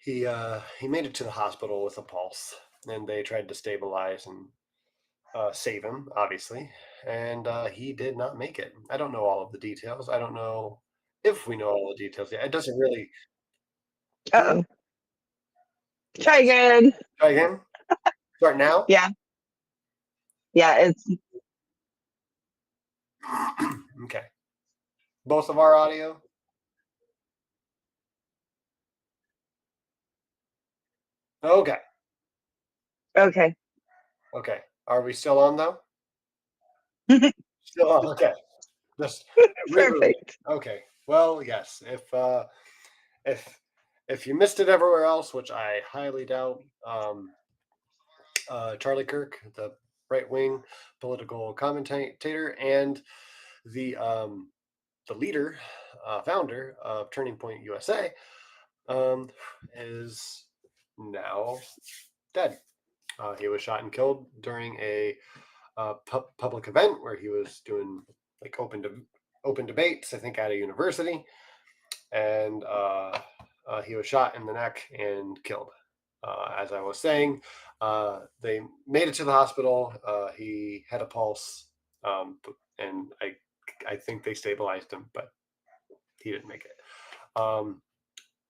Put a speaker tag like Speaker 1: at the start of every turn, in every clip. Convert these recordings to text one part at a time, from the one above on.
Speaker 1: he made it to the hospital with a pulse, and they tried to stabilize and save him, obviously, and he did not make it. I don't know all of the details. I don't know if we know all the details yet. It doesn't really.
Speaker 2: Uh-oh. Try again.
Speaker 1: Try again. Start now.
Speaker 2: Yeah. Yeah, it's
Speaker 1: Okay. Both of our audio. Okay.
Speaker 2: okay.
Speaker 1: Okay. Are we still on though? Still on. Okay. Just
Speaker 2: Perfect.
Speaker 1: Okay. Well, yes. If you missed it everywhere else, which I highly doubt, Charlie Kirk, the right-wing political commentator, and the leader, founder of Turning Point USA, is now dead. He was shot and killed during a public event where he was doing like open debates, I think, at a university, and he was shot in the neck and killed. As I was saying, they made it to the hospital. He had a pulse, and I think they stabilized him, but he didn't make it.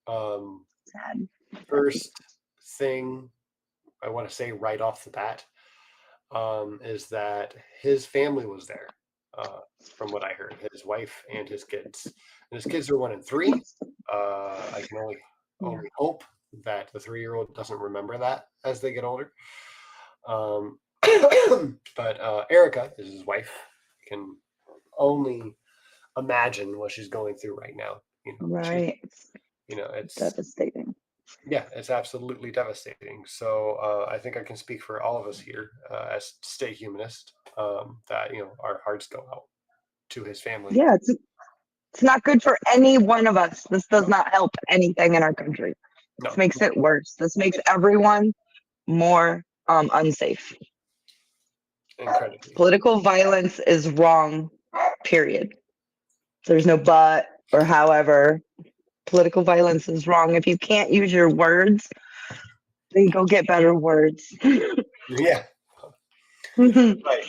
Speaker 2: Sad.
Speaker 1: First thing I want to say right off the bat is that his family was there. From what I heard, his wife and his kids. And his kids are 1 and 3. I can only hope that the 3-year-old doesn't remember that as they get older. But Erica is his wife. Can only imagine what she's going through right now.
Speaker 2: Right.
Speaker 1: It's
Speaker 2: devastating.
Speaker 1: Yeah, it's absolutely devastating. So I think I can speak for all of us here as Stay Humanist that our hearts go out to his family.
Speaker 2: Yeah, it's not good for any one of us. This does not help anything in our country.
Speaker 1: No.
Speaker 2: This makes it worse. This makes everyone more unsafe.
Speaker 1: Incredibly.
Speaker 2: Political violence is wrong, period. There's no but or however. Political violence is wrong. If you can't use your words, then go get better words.
Speaker 1: Yeah. Right.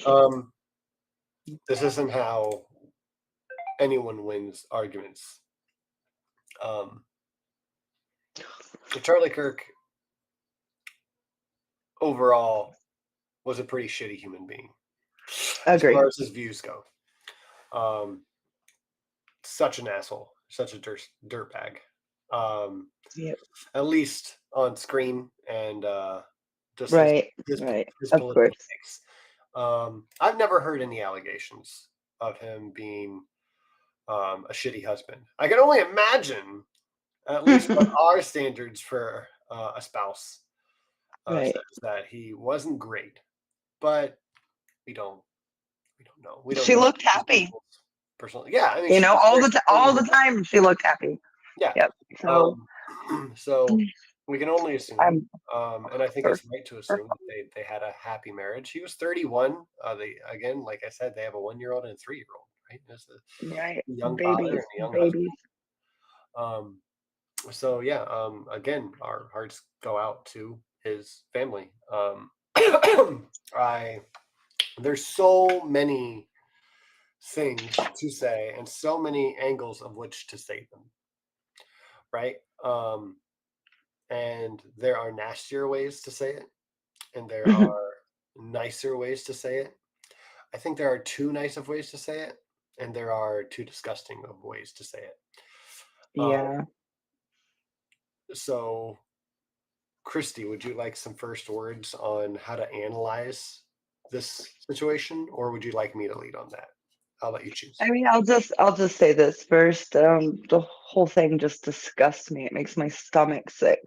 Speaker 1: This isn't how anyone wins arguments. Charlie Kirk overall was a pretty shitty human being.
Speaker 2: Agree.
Speaker 1: As far as his views go. Such an asshole, such a dirtbag.
Speaker 2: Yep.
Speaker 1: At least on screen and just
Speaker 2: right,
Speaker 1: his
Speaker 2: of course.
Speaker 1: takes. I've never heard any allegations of him being a shitty husband. I can only imagine, at least what our standards for a spouse
Speaker 2: right.
Speaker 1: says, that he wasn't great, but we don't know.
Speaker 2: She looked happy.
Speaker 1: Personally, yeah. I mean,
Speaker 2: all the time she looked happy.
Speaker 1: Yeah.
Speaker 2: Yep.
Speaker 1: So we can only assume, and I think it's right to assume that they had a happy marriage. He was 31. They, again, like I said, they have a 1-year-old and a 3-year-old, right? There's a young father and a young husband. So yeah, again, our hearts go out to his family. There's so many things to say and so many angles of which to say them, right? And there are nastier ways to say it, and there are nicer ways to say it. I think there are too nice of ways to say it, and there are too disgusting of ways to say it.
Speaker 2: Yeah.
Speaker 1: So, Christy, would you like some first words on how to analyze this situation, or would you like me to lead on that? I'll let you choose.
Speaker 2: I mean, I'll just say this first. The whole thing just disgusts me. It makes my stomach sick.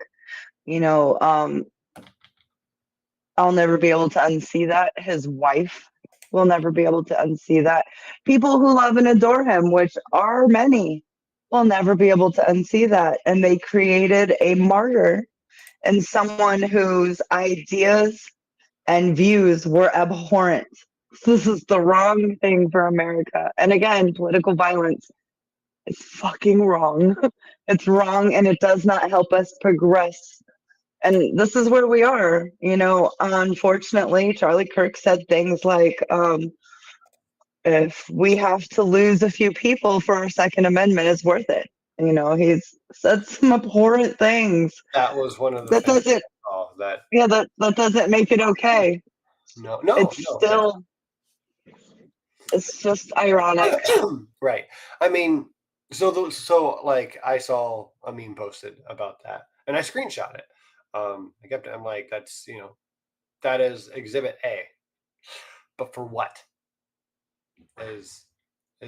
Speaker 2: I'll never be able to unsee that. His wife will never be able to unsee that. People who love and adore him, which are many, will never be able to unsee that. And they created a martyr and someone whose ideas and views were abhorrent. This is the wrong thing for America. And again, political violence is fucking wrong. It's wrong, and it does not help us progress. And this is where we are. Unfortunately, Charlie Kirk said things like, if we have to lose a few people for our Second Amendment, it's worth it. He's said some abhorrent things.
Speaker 1: That was one of the
Speaker 2: That
Speaker 1: things.
Speaker 2: doesn't,
Speaker 1: Oh, that
Speaker 2: yeah, that doesn't make it okay.
Speaker 1: no,
Speaker 2: It's still, it's just ironic.
Speaker 1: right. I mean, so like I saw a meme posted about that, and I screenshot it. I'm like, that's that is Exhibit A, but for what is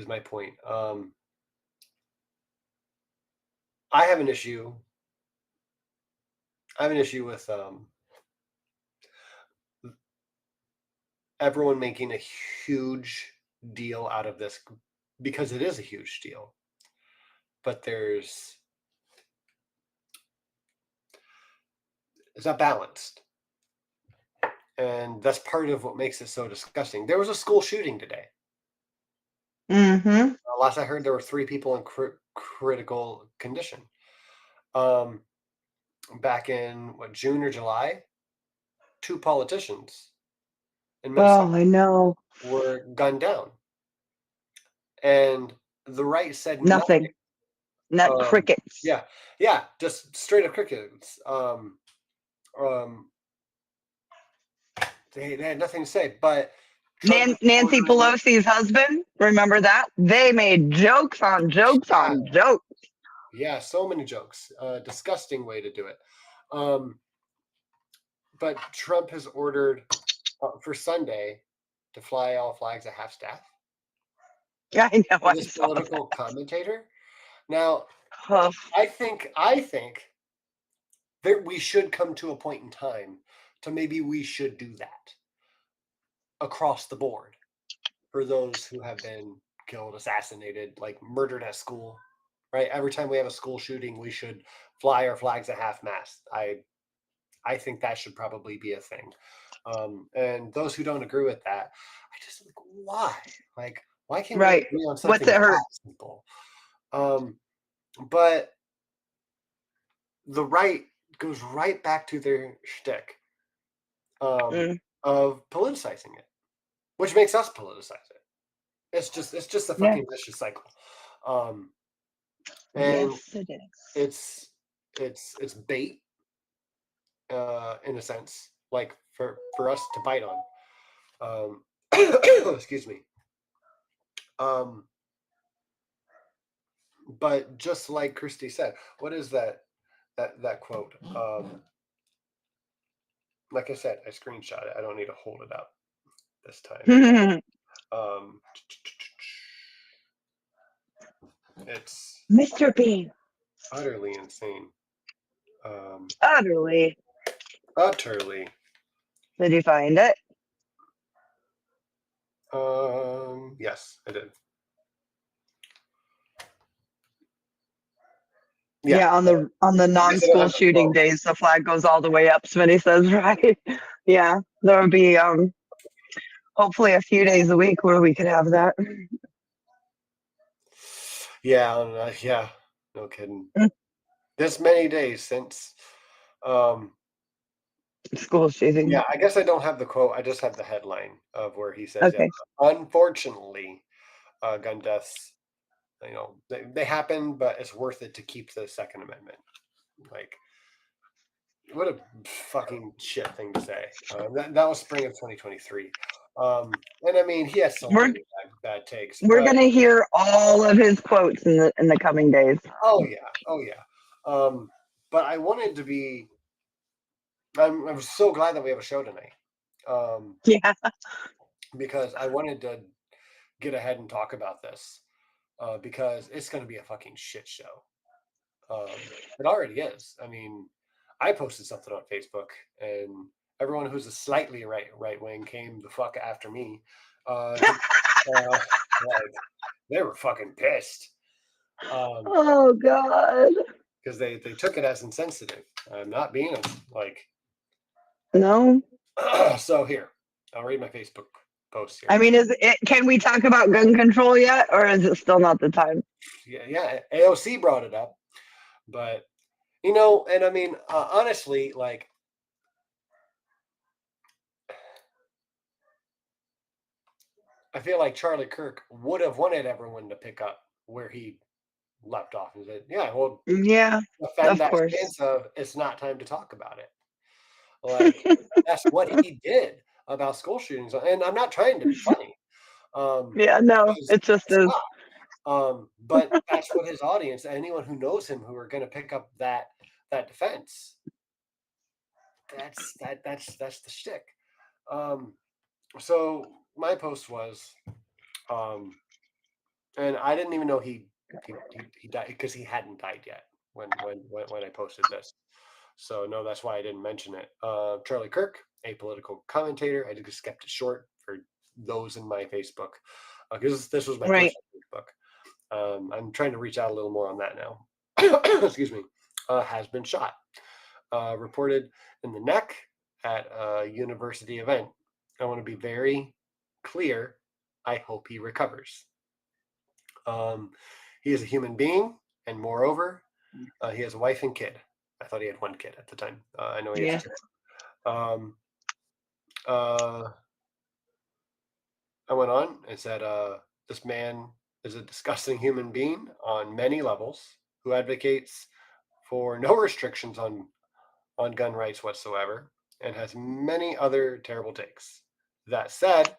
Speaker 1: my point? I have an issue. I have an issue with everyone making a huge deal out of this because it is a huge deal. But it's not balanced. And that's part of what makes it so disgusting. There was a school shooting today.
Speaker 2: Mm-hmm.
Speaker 1: Last I heard, there were 3 people in critical condition. Back in June or July, 2 politicians in Minnesota
Speaker 2: I know.
Speaker 1: were gunned down, and the right said
Speaker 2: Nothing. Not
Speaker 1: nothing.
Speaker 2: crickets.
Speaker 1: Yeah, just straight up crickets. They had nothing to say, but
Speaker 2: Nancy Pelosi's husband, remember that? They made jokes on jokes on jokes.
Speaker 1: Yeah, so many jokes. Disgusting way to do it. But Trump has ordered for Sunday to fly all flags at half-staff.
Speaker 2: Yeah, I know.
Speaker 1: For this political commentator. Now, I think that we should come to a point in time to maybe we should do that across the board for those who have been killed, assassinated, like murdered at school, right? Every time we have a school shooting, we should fly our flags at half-mast. I think that should probably be a thing. And those who don't agree with that, I just like, why? Like, why can't we agree on something that simple? But the right goes right back to their shtick of politicizing it, which makes us politicize it. It's just a fucking vicious cycle. And
Speaker 2: yes, it is.
Speaker 1: It's bait, in a sense, like for us to bite on. Excuse me. But just like Christy said, what is that quote? Like I said, I screenshot it. I don't need to hold it up this time. It's
Speaker 2: Mr. Bean.
Speaker 1: Utterly insane.
Speaker 2: Utterly. Did you find it?
Speaker 1: Yes, I did.
Speaker 2: Yeah, on the non-school shooting days, the flag goes all the way up. Smitty says, right? Yeah, there would be hopefully a few days a week where we could have that.
Speaker 1: Yeah, yeah, no kidding. This many days since
Speaker 2: school shooting.
Speaker 1: Yeah, I guess I don't have the quote. I just have the headline of where he says,
Speaker 2: okay.
Speaker 1: Unfortunately, gun deaths, they happen, but it's worth it to keep the Second Amendment. Like, what a fucking shit thing to say. That was spring of 2023. And I mean, he has so many bad takes.
Speaker 2: We're gonna hear all of his quotes in the coming days.
Speaker 1: Oh yeah. But I wanted to be. I'm so glad that we have a show tonight.
Speaker 2: Yeah.
Speaker 1: Because I wanted to get ahead and talk about this. Because it's going to be a fucking shit show. It already is. I mean, I posted something on Facebook, and everyone who's a slightly right wing came the fuck after me. Like, they were fucking pissed.
Speaker 2: Oh God.
Speaker 1: Because they took it as insensitive. I'm not being like.
Speaker 2: No.
Speaker 1: So here, I'll read my Facebook post here.
Speaker 2: I mean, can we talk about gun control yet, or is it still not the time?
Speaker 1: Yeah. AOC brought it up. But and I mean, honestly, like, I feel like Charlie Kirk would have wanted everyone to pick up where he left off and said, "Yeah, well,
Speaker 2: Yeah,
Speaker 1: defend
Speaker 2: of
Speaker 1: that
Speaker 2: course.
Speaker 1: stance of it's not time to talk about it." Like, that's what he did about school shootings, and I'm not trying to be funny,
Speaker 2: Yeah, no,
Speaker 1: because
Speaker 2: it just
Speaker 1: it's
Speaker 2: is.
Speaker 1: not. But that's what his audience, anyone who knows him, who are going to pick up that defense. That's the shtick. Um, so my post was, um, and I didn't even know he died because he hadn't died yet when I posted this. So no, that's why I didn't mention it. Charlie Kirk, a political commentator. I just kept it short for those in my Facebook because this was my
Speaker 2: Right.
Speaker 1: personal Facebook. I'm trying to reach out a little more on that now. Excuse me. Has been shot. Reported in the neck at a university event. I want to be very clear. I hope he recovers. Um, he is a human being, and moreover, he has a wife and kid. I thought he had one kid at the time. I know he has
Speaker 2: Yeah.
Speaker 1: two. Um, uh, I went on and said, this man is a disgusting human being on many levels who advocates for no restrictions on gun rights whatsoever and has many other terrible takes. That said,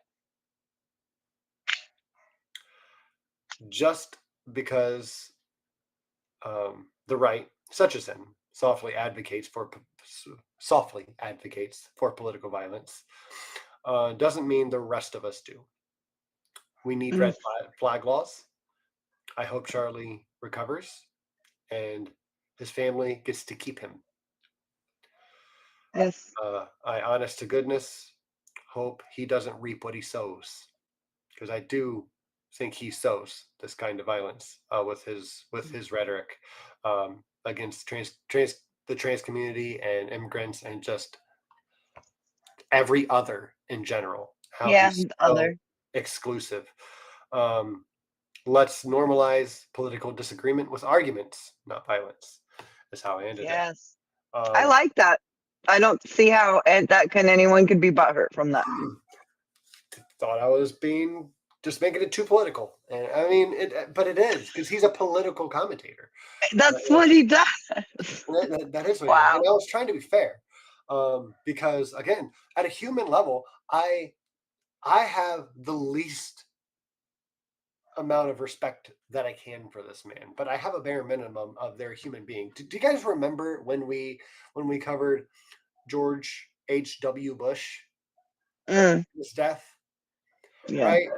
Speaker 1: just because the right, such as him, softly advocates for political violence, doesn't mean the rest of us do. We need
Speaker 2: Mm,
Speaker 1: red flag laws. I hope Charlie recovers and his family gets to keep him.
Speaker 2: yes.
Speaker 1: I, honest to goodness, hope he doesn't reap what he sows, because I do think he sows this kind of violence with his rhetoric against the trans community and immigrants and just every other in general. How
Speaker 2: Yeah,
Speaker 1: he's so
Speaker 2: other.
Speaker 1: exclusive. Um, let's normalize political disagreement with arguments, not violence. Is how I ended it.
Speaker 2: Yes. I
Speaker 1: Um,
Speaker 2: like that. I don't see how anyone could be butthurt from that.
Speaker 1: thought I was being just making it too political, and I mean but it is because he's a political commentator.
Speaker 2: That's what he does.
Speaker 1: That is what he does, and
Speaker 2: Wow.
Speaker 1: I was trying to be fair, because again, at a human level, I have the least amount of respect that I can for this man, but I have a bare minimum of their human being. Do you guys remember when we covered George H.W. Bush,
Speaker 2: Mm,
Speaker 1: his death?
Speaker 2: yeah.
Speaker 1: Right?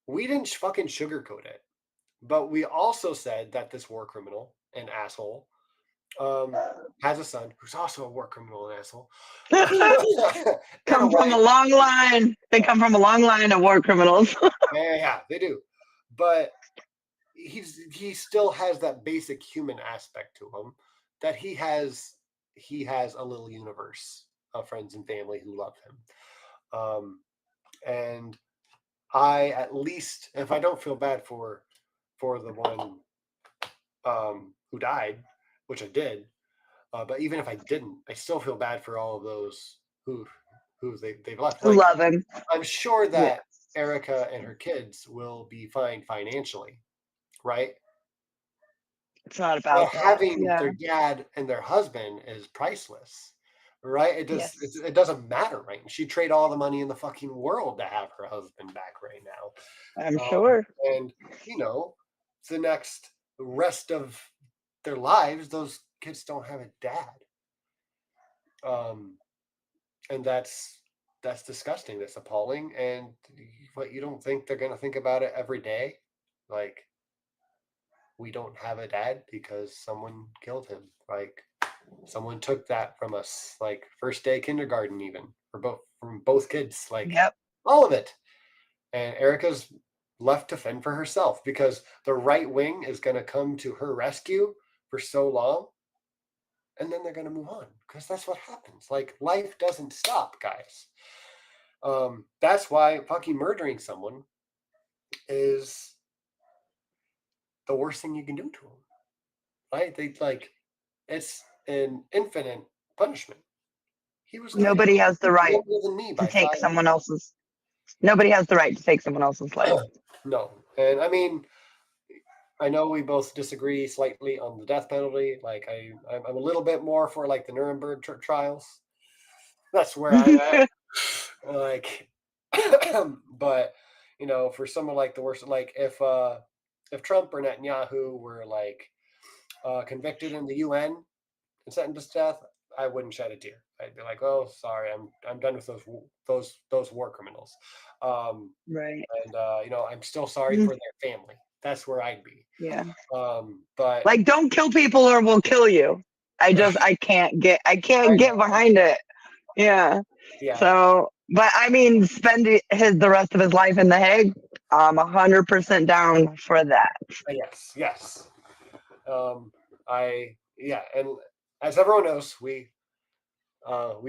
Speaker 1: We didn't fucking sugarcoat it, but we also said that this war criminal and asshole um, has a son who's also a war criminal and asshole, and a
Speaker 2: Come from a
Speaker 1: wife.
Speaker 2: long line. They come from a long line of war criminals.
Speaker 1: Yeah, they do. But he still has that basic human aspect to him that he has a little universe of friends and family who love him. And I, at least, if I don't feel bad for the one who died, which I did, but even if I didn't, I still feel bad for all of those they've left.
Speaker 2: Who
Speaker 1: Like,
Speaker 2: love him.
Speaker 1: I'm sure
Speaker 2: Yeah.
Speaker 1: that Erica and her kids will be fine financially, right?
Speaker 2: It's not
Speaker 1: But
Speaker 2: about that.
Speaker 1: having
Speaker 2: Yeah.
Speaker 1: their dad and their husband is priceless, right?
Speaker 2: Yes.
Speaker 1: It doesn't matter, right? She'd trade all the money in the fucking world to have her husband back right
Speaker 2: I'm
Speaker 1: now.
Speaker 2: sure.
Speaker 1: And the next rest of their lives, those kids don't have a dad. Um, and that's disgusting. That's appalling. And what, you don't think they're gonna think about it every day? Like, we don't have a dad because someone killed him. Like, someone took that from us, like first day kindergarten, even from both kids, like
Speaker 2: Yep.
Speaker 1: all of it. And Erica's left to fend for herself because the right wing is going to come to her rescue for so long, and then they're going to move on because that's what happens. Like, life doesn't stop, guys. That's why fucking murdering someone is the worst thing you can do to them, right? They, like, it's an infinite punishment. He was
Speaker 2: Nobody has the right
Speaker 1: younger than me
Speaker 2: to
Speaker 1: by
Speaker 2: take
Speaker 1: 5
Speaker 2: someone
Speaker 1: years.
Speaker 2: else's. Nobody has the right to take someone else's life.
Speaker 1: No, and I mean, I know we both disagree slightly on the death penalty. Like I'm a little bit more for like the Nuremberg trials. That's where I'm at. Like, but you know, for someone like the worst, like if Trump or Netanyahu were like convicted in the UN and sentenced to death, I wouldn't shed a tear. I'd be like, oh, sorry, I'm done with those war criminals.
Speaker 2: Right.
Speaker 1: And you know, I'm still sorry for their family. That's where I'd be.
Speaker 2: Yeah.
Speaker 1: But
Speaker 2: Like, don't kill people or we'll kill you. I can't get behind it. Yeah.
Speaker 1: yeah,
Speaker 2: So, but I mean, spend the rest of his life in the Hague. I'm 100% down for that.
Speaker 1: yes. And as everyone knows, we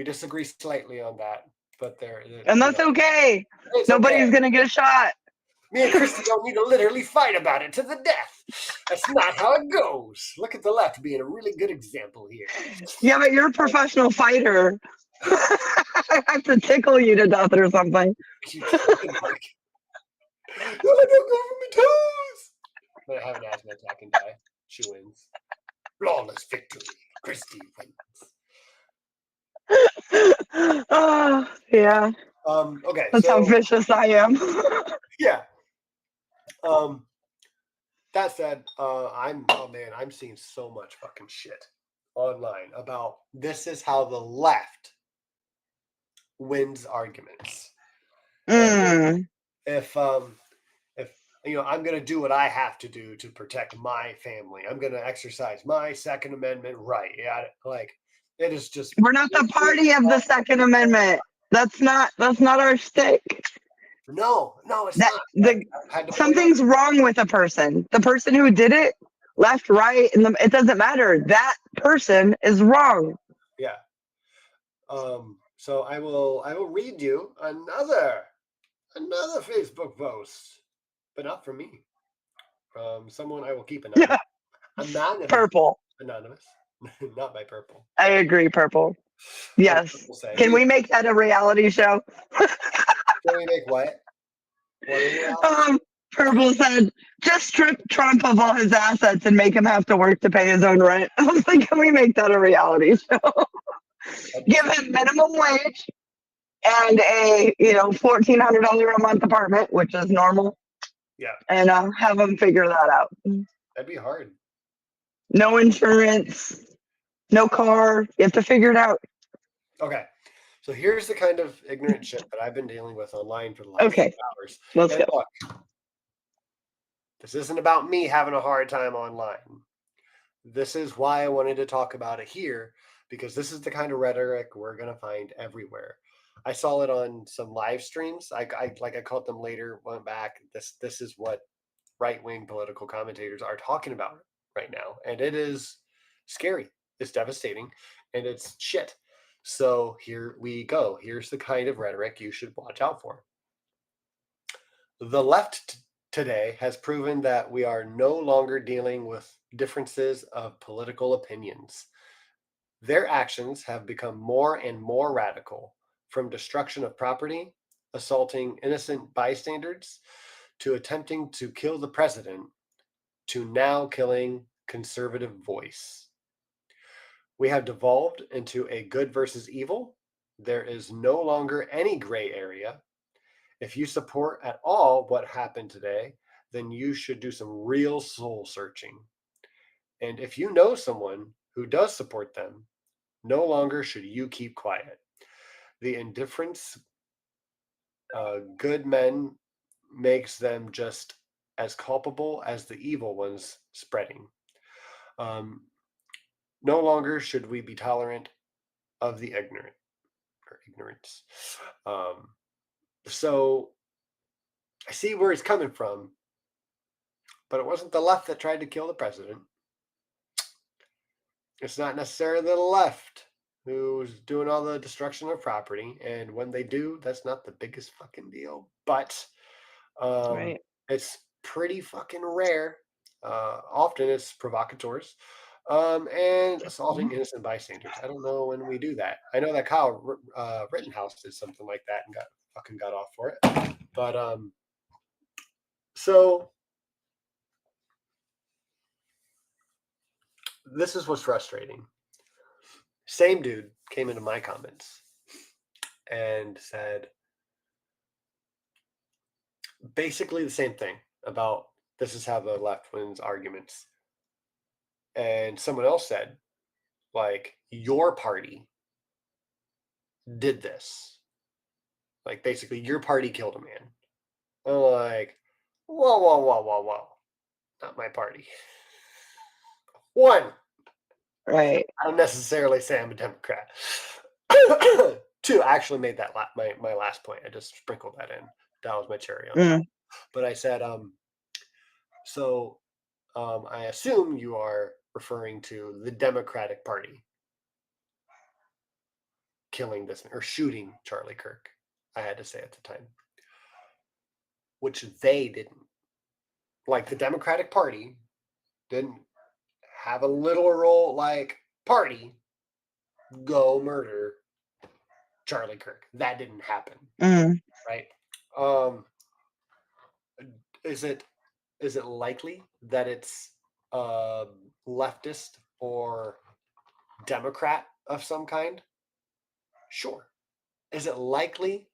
Speaker 1: disagree slightly on that, but
Speaker 2: And
Speaker 1: you
Speaker 2: that's
Speaker 1: know,
Speaker 2: okay.
Speaker 1: it's okay.
Speaker 2: Nobody's going to get shot.
Speaker 1: Me and Christy don't need to literally fight about it to the death. That's not how it goes. Look at the left being a really good example here.
Speaker 2: Yeah, but you're a professional fighter. I have to tickle you to death or something.
Speaker 1: You fucking dick. Don't let go from my toes. But I have an asthma attack and die. She wins. Flawless victory. Christy wins.
Speaker 2: Oh, yeah.
Speaker 1: Okay,
Speaker 2: That's how
Speaker 1: so
Speaker 2: vicious I am.
Speaker 1: yeah. That said, I'm seeing so much fucking shit online about this is how the left wins arguments.
Speaker 2: Mm.
Speaker 1: If you know, I'm gonna do what I have to do to protect my family. I'm gonna exercise my Second Amendment right. Yeah, like it is just.
Speaker 2: We're not the party of the Second Amendment. That's not our stick.
Speaker 1: No, it's
Speaker 2: That
Speaker 1: not. I had to point out.
Speaker 2: something's wrong with a person. The person who did it, left, right, and it doesn't matter. That person is wrong.
Speaker 1: Yeah. So I will read you another Facebook post, but not from me. From someone I will keep anonymous.
Speaker 2: Purple.
Speaker 1: Anonymous, not by purple.
Speaker 2: I agree, purple. Yes. Can we make that a reality show?
Speaker 1: Can we make what?
Speaker 2: Purple said, just strip Trump of all his assets and make him have to work to pay his own rent. I was like, can we make that a reality show? Give him minimum wage and a $1,400 a month apartment, which is normal.
Speaker 1: Yeah.
Speaker 2: And have him figure that out.
Speaker 1: That'd be hard.
Speaker 2: No insurance, no car. You have to figure it out.
Speaker 1: Okay. So here's the kind of ignorant shit that I've been dealing with online for the last few hours.
Speaker 2: Let's go.
Speaker 1: Look, this isn't about me having a hard time online. This is why I wanted to talk about it here, because this is the kind of rhetoric we're going to find everywhere. I saw it on some live streams. I caught them later, went back. This is what right-wing political commentators are talking about right now. And it is scary. It's devastating. And it's shit. So here we go. Here's the kind of rhetoric you should watch out for. The left today has proven that we are no longer dealing with differences of political opinions. Their actions have become more and more radical, from destruction of property, assaulting innocent bystanders, to attempting to kill the president, to now killing conservative voice. We have devolved into a good versus evil. There is no longer any gray area. If you support at all what happened today, then you should do some real soul searching. And if you know someone who does support them, no longer should you keep quiet. The indifference good men makes them just as culpable as the evil ones spreading. No longer should we be tolerant of the ignorant or ignorance. So I see where he's coming from, but it wasn't the left that tried to kill the president. It's not necessarily the left who's doing all the destruction of property. And when they do, that's not the biggest fucking deal. But
Speaker 2: Right.
Speaker 1: it's pretty fucking rare. Often it's provocateurs. And assaulting innocent bystanders. I don't know when we do that. I know that Kyle Rittenhouse did something like that and got off for it. But so this is what's frustrating. Same dude came into my comments and said basically the same thing about this is how the left wins arguments. And someone else said, like, your party did this. Like, basically, your party killed a man. I'm like, whoa, whoa, whoa, whoa, whoa. Not my party. One,
Speaker 2: Right.
Speaker 1: I don't necessarily say I'm a Democrat. Two, I actually made that my last point. I just sprinkled that in. That was my cherry on top. But I said, I assume you are referring to the Democratic Party killing this or shooting Charlie Kirk. I had to say at the time, which they didn't. Like the Democratic Party didn't have a literal like party go murder Charlie Kirk. That didn't happen, right? Is it likely that it's leftist or Democrat of some kind? Sure. Is it likely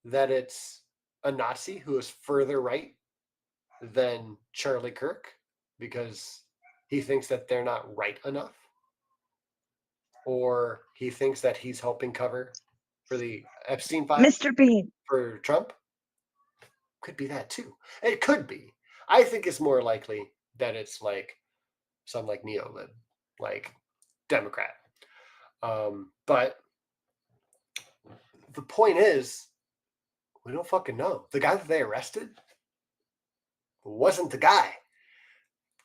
Speaker 1: that it's a Nazi who is further right than Charlie Kirk because he thinks that they're not right enough? Or he thinks that he's helping cover for the Epstein files?
Speaker 2: Mr. Bean.
Speaker 1: For Trump? Could be that too. It could be. I think it's more likely that it's like some like neo-lib, like Democrat. But the point is, we don't fucking know. The guy that they arrested wasn't the guy.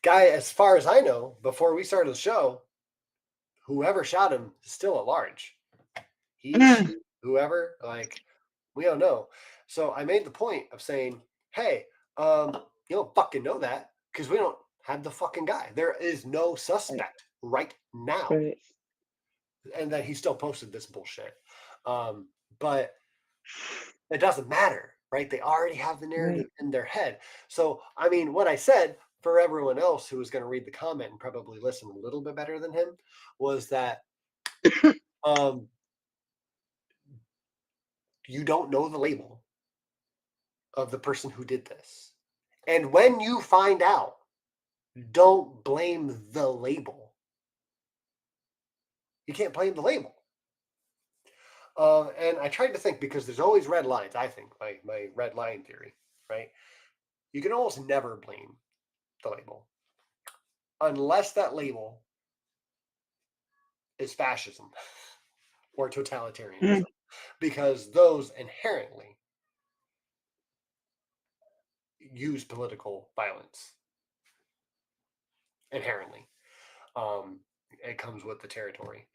Speaker 1: Guy, as far as I know, before we started the show, whoever shot him is still at large. He, she, whoever, like, we don't know. So I made the point of saying, hey, you don't fucking know that because we don't have the fucking guy. There is no suspect right now.
Speaker 2: Right.
Speaker 1: And then he still posted this bullshit. But it doesn't matter, right? They already have the narrative in their head. So, I mean, what I said for everyone else who was going to read the comment and probably listen a little bit better than him was that you don't know the label of the person who did this. And when you find out, don't blame the label. You can't blame the label. And I tried to think because there's always red lines, I think, my red line theory, right? You can almost never blame the label unless that label is fascism or totalitarianism, because those inherently use political violence. Inherently. It comes with the territory.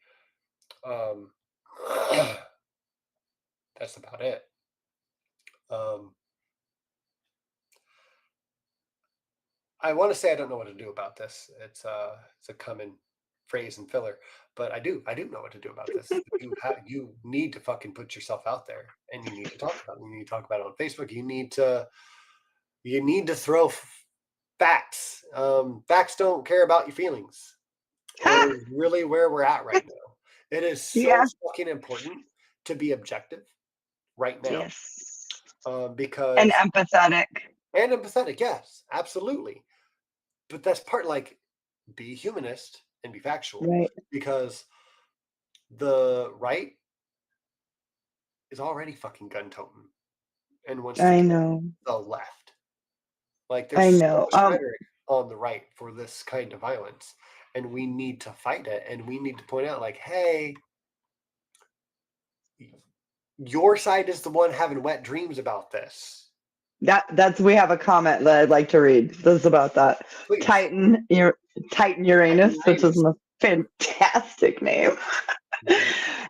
Speaker 1: That's about it. I want to say I don't know what to do about this. It's a common phrase and filler, but I do know what to do about this. You need to fucking put yourself out there, and you need to talk about it. You need to talk about it on Facebook. You need to throw facts. Facts don't care about your feelings. It is really where we're at right now. It is so fucking important to be objective right now.
Speaker 2: Yes.
Speaker 1: Because
Speaker 2: and empathetic.
Speaker 1: And empathetic, yes, absolutely. But that's part like be humanist and be factual.
Speaker 2: Right.
Speaker 1: Because the right is already fucking gun toting and wants to kill the left. Like there's so much rhetoric on the right for this kind of violence. And we need to fight it. And we need to point out, like, hey, your side is the one having wet dreams about this.
Speaker 2: That's we have a comment that I'd like to read. This is about that.
Speaker 1: Please.
Speaker 2: Titan Uranus, which is a fantastic name.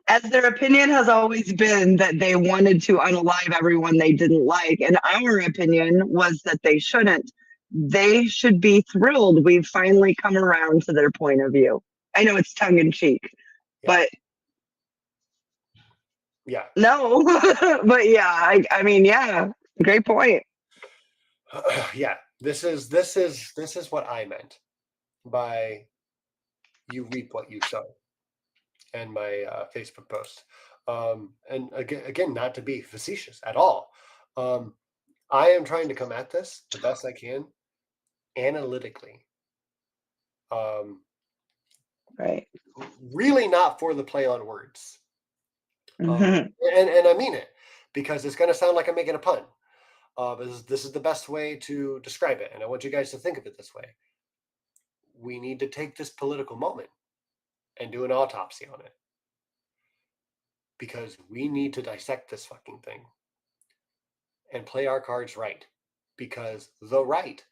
Speaker 2: As their opinion has always been that they wanted to unalive everyone they didn't like, and our opinion was that they shouldn't. they should be thrilled we've finally come around to their point of view. I know it's tongue in cheek,
Speaker 1: Yeah.
Speaker 2: but
Speaker 1: Yeah.
Speaker 2: no, but yeah, I mean, yeah, great point.
Speaker 1: Yeah. This is what I meant by you reap what you sow, and my Facebook post. And again, not to be facetious at all. I am trying to come at this the best I can analytically. Um,
Speaker 2: Right.
Speaker 1: really not for the play on words.
Speaker 2: Hmm.
Speaker 1: And I mean it, because it's going to sound like I'm making a pun. But this is the best way to describe it. And I want you guys to think of it this way. We need to take this political moment and do an autopsy on it, because we need to dissect this fucking thing and play our cards right, because the right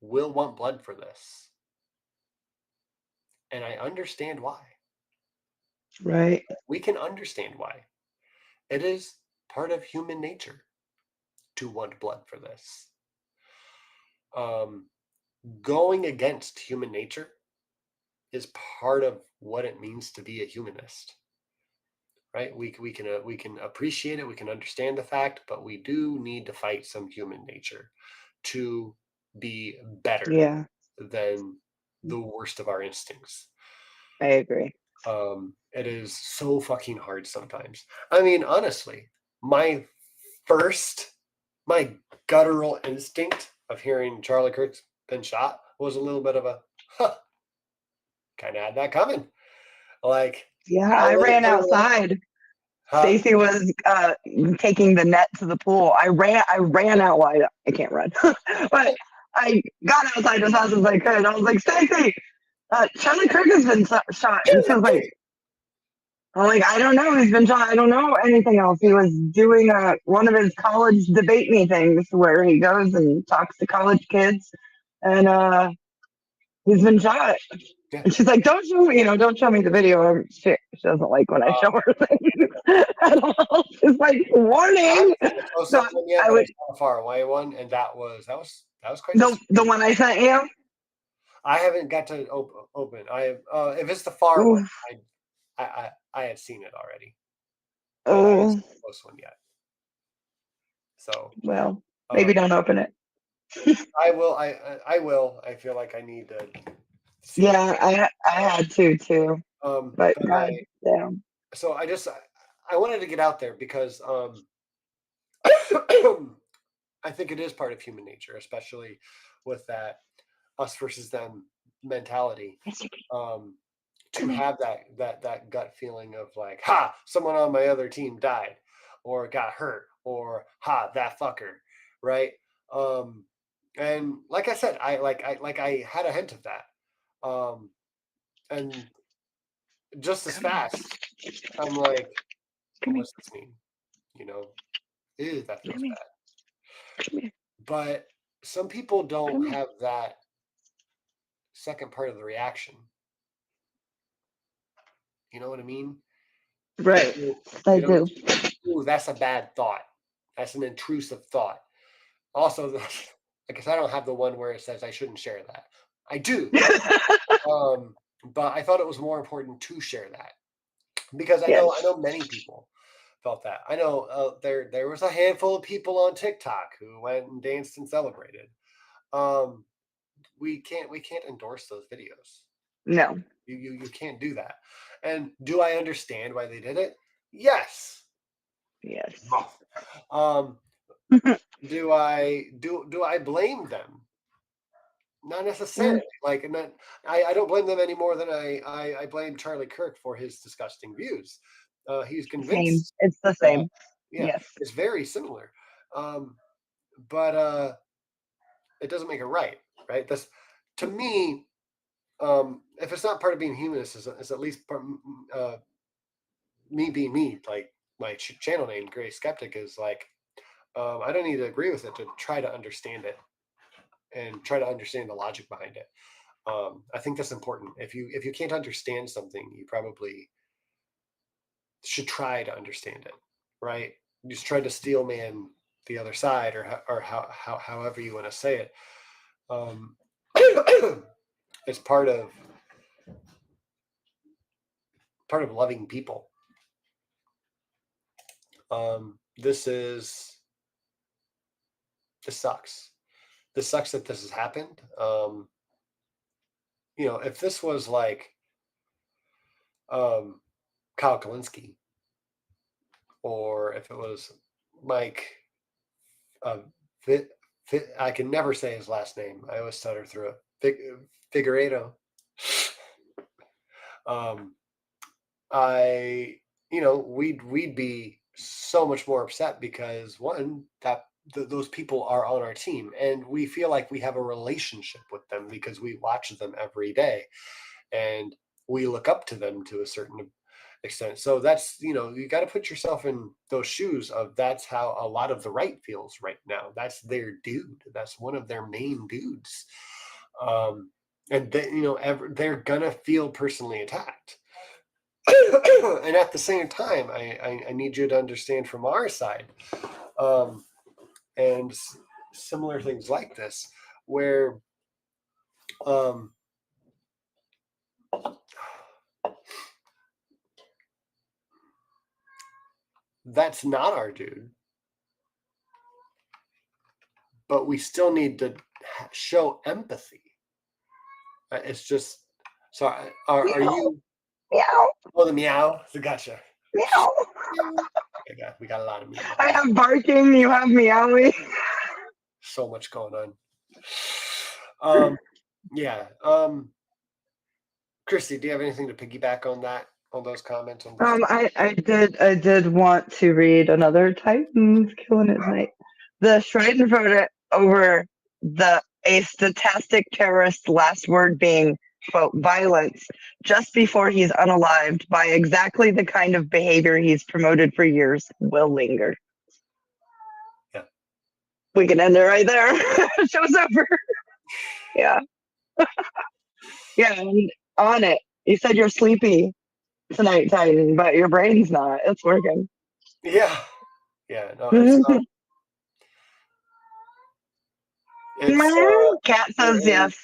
Speaker 1: will want blood for this. And I understand why.
Speaker 2: Right.
Speaker 1: We can understand why. It is part of human nature to want blood for this. Going against human nature is part of what it means to be a humanist, right? We can appreciate it, we can understand the fact, but we do need to fight some human nature to be better
Speaker 2: Yeah,
Speaker 1: than the worst of our instincts.
Speaker 2: I agree.
Speaker 1: It is so fucking hard sometimes. I mean, honestly, my guttural instinct of hearing Charlie Kirk's been shot was a little bit of a, huh, kind of had that coming. Like,
Speaker 2: Yeah,
Speaker 1: I
Speaker 2: I ran
Speaker 1: literally,
Speaker 2: outside.
Speaker 1: huh?
Speaker 2: Stacy was taking the net to the pool. I ran out wide. I can't run, but I got outside as fast as I could. I was like, Stacy, Charlie Kirk has been shot, and she was like, I'm like, I don't know. He's been shot. I don't know anything else. He was doing one of his college debate me things where he goes and talks to college kids, and he's been shot.
Speaker 1: Yeah.
Speaker 2: And she's like, don't show me, don't show me the video. She doesn't like when I show her things at all. She's like,
Speaker 1: I
Speaker 2: warning.
Speaker 1: haven't seen the post
Speaker 2: So
Speaker 1: up one yet,
Speaker 2: I
Speaker 1: but I
Speaker 2: would,
Speaker 1: saw a far away one, and that was quite
Speaker 2: the
Speaker 1: disturbing.
Speaker 2: one I sent you.
Speaker 1: I haven't got to open. I if it's the far one,
Speaker 2: Ooh,
Speaker 1: I had seen it already, but I haven't
Speaker 2: oh,
Speaker 1: seen the close one yet. So
Speaker 2: well, maybe
Speaker 1: um,
Speaker 2: don't open it.
Speaker 1: I will. I will. I feel like I need to see it.
Speaker 2: Yeah, I had to too, but
Speaker 1: But
Speaker 2: God damn.
Speaker 1: so I wanted to get out there because I think it is part of human nature, especially with that us versus them mentality. Um, to
Speaker 2: Come here.
Speaker 1: have that gut feeling of like, ha, someone on my other team died or got hurt, or ha, that fucker, right? Um, and like I said, I had a hint of that. And just as
Speaker 2: Come here.
Speaker 1: fast, I'm like, well,
Speaker 2: Come here.
Speaker 1: what's this mean? You know, ew, that feels
Speaker 2: Come here.
Speaker 1: bad.
Speaker 2: Come here.
Speaker 1: But some people don't
Speaker 2: Come here.
Speaker 1: have that second part of the reaction. You know what I mean? They
Speaker 2: Right.
Speaker 1: don't,
Speaker 2: I
Speaker 1: they don't
Speaker 2: do.
Speaker 1: just go, ooh, that's a bad thought. That's an intrusive thought. Also, like I said, I don't have the one where it says I shouldn't share that. I do. But I thought it was more important to share that, because I
Speaker 2: Yes.
Speaker 1: know many people felt that. I know there was a handful of people on TikTok who went and danced and celebrated. Um, we can't endorse those videos.
Speaker 2: No.
Speaker 1: You can't do that. And do I understand why they did it? Yes.
Speaker 2: Yes.
Speaker 1: Um, do I blame them? Not necessarily.
Speaker 2: Mm,
Speaker 1: Like, not, I don't blame them any more than I blame Charlie Kirk for his disgusting views. He's
Speaker 2: same.
Speaker 1: convinced
Speaker 2: It's the
Speaker 1: that,
Speaker 2: same.
Speaker 1: yeah,
Speaker 2: Yes.
Speaker 1: it's very similar. Um, but it doesn't make it right, right? This, to me, if it's not part of being humanist, is at least me being me. Like my channel name, Gray Skeptic, is like, I don't need to agree with it to try to understand it and try to understand the logic behind it. I think that's important. If you can't understand something, you probably should try to understand it, right? Just try to steel man the other side, or however you want to say it. It's part of loving people. This sucks. This sucks that this has happened. If this was like Kyle Kalinske, or if it was Mike, I can never say his last name. I always stutter through it. Figueredo. We'd be so much more upset because one, that those people are on our team, and we feel like we have a relationship with them because we watch them every day, and we look up to them to a certain extent. So that's, you got to put yourself in those shoes of, that's how a lot of the right feels right now. That's their dude. That's one of their main dudes. And they, they're gonna feel personally attacked. And at the same time, I need you to understand from our side, and similar things like this, where that's not our dude, but we still need to show empathy. It's just, so are you?
Speaker 2: Meow.
Speaker 1: Oh, the meow. So gotcha.
Speaker 2: Meow.
Speaker 1: We got a lot of meow.
Speaker 2: I have barking. You have meowing.
Speaker 1: So much going on. Yeah. Christy, do you have anything to piggyback on that? On those comments?
Speaker 2: I did want to read another Titans killing it tonight. The Schreider wrote it over a statistic terrorist's last word being, quote, violence, just before he's unalived by exactly the kind of behavior he's promoted for years will linger.
Speaker 1: Yeah.
Speaker 2: We can end it right there. Show's over. Yeah. Yeah, and on it. You said you're sleepy tonight, Titan, but your brain's not. It's working.
Speaker 1: Yeah. Yeah. No, it's
Speaker 2: Cat says yes.